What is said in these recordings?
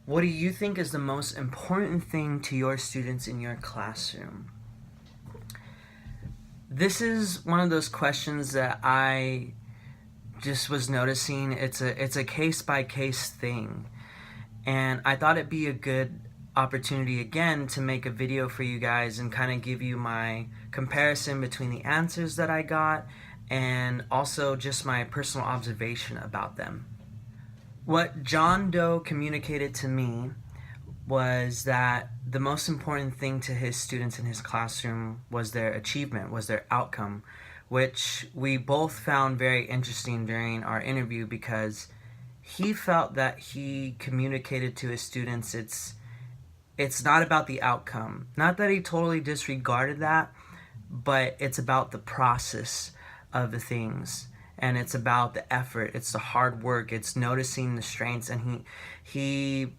What do you think is the most important thing to your students in your classroom? This is one of those questions that I just was noticing. It's a case by case thing. And I thought it'd be a good opportunity again to make a video for you guys and kind of give you my comparison between the answers that I got and also just my personal observation about them. What John Doe communicated to me was that the most important thing to his students in his classroom was their achievement, was their outcome, which we both found very interesting during our interview because he felt that he communicated to his students it's not about the outcome. Not that he totally disregarded that, but it's about the process of the things. And it's about the effort, it's the hard work, it's noticing the strengths, and he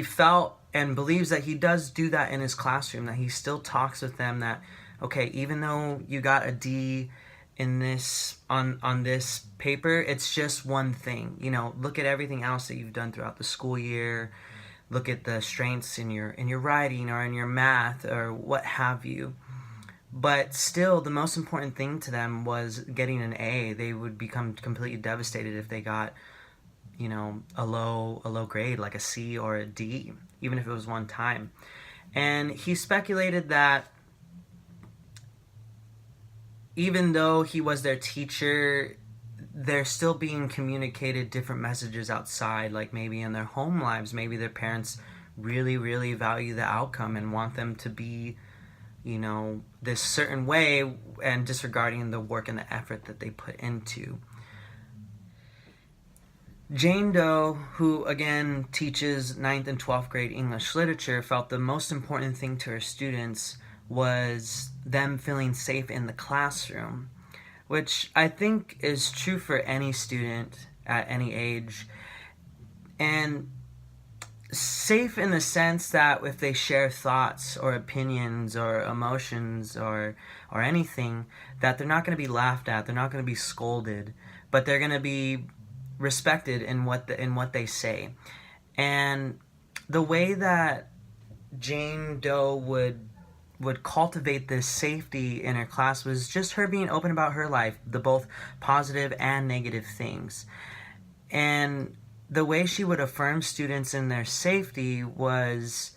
felt and believes that he does do that in his classroom, that he still talks with them that, okay, even though you got a D in this on this paper, it's just one thing. You know, look at everything else that you've done throughout the school year. Look at the strengths in your writing or in your math or what have you. But still, the most important thing to them was getting an A. They would become completely devastated if they got, you know, a low grade like a C or a D, even if it was one time. And he speculated that even though he was their teacher, they're still being communicated different messages outside, like maybe in their home lives. Maybe their parents really value the outcome and want them to be, you know, this certain way, and disregarding the work and the effort that they put into. Jane Doe, who again teaches 9th and 12th grade English literature, felt the most important thing to her students was them feeling safe in the classroom, which I think is true for any student at any age. And safe in the sense that if they share thoughts or opinions or emotions or anything, that they're not going to be laughed at, they're not going to be scolded, but they're going to be respected in what they say. And the way that Jane Doe would cultivate this safety in her class was just her being open about her life, the both positive and negative things. And the way she would affirm students in their safety was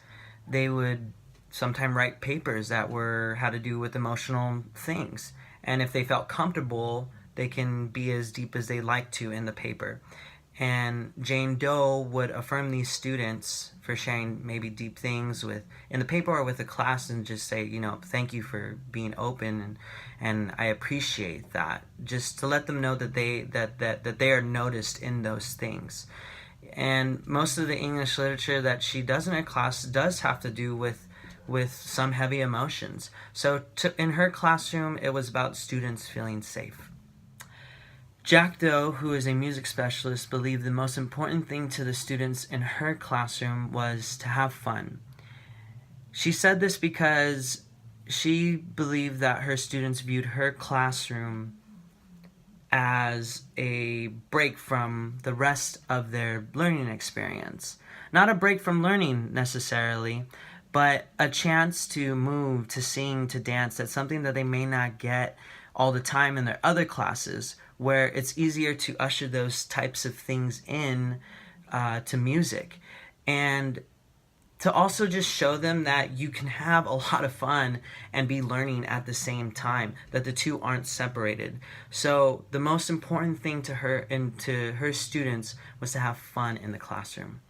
they would sometimes write papers that had to do with emotional things. And if they felt comfortable, they can be as deep as they like to in the paper. And Jane Doe would affirm these students for sharing maybe deep things in the paper or with the class, and just say, you know, thank you for being open, and I appreciate that. Just to let them know that they are noticed in those things. And most of the English literature that she does in her class does have to do with some heavy emotions. So in her classroom, it was about students feeling safe. Jack Doe, who is a music specialist, believed the most important thing to the students in her classroom was to have fun. She said this because she believed that her students viewed her classroom as a break from the rest of their learning experience. Not a break from learning necessarily, but a chance to move, to sing, to dance. That's something that they may not get all the time in their other classes, where it's easier to usher those types of things in to music. And to also just show them that you can have a lot of fun and be learning at the same time, that the two aren't separated. So the most important thing to her and to her students was to have fun in the classroom.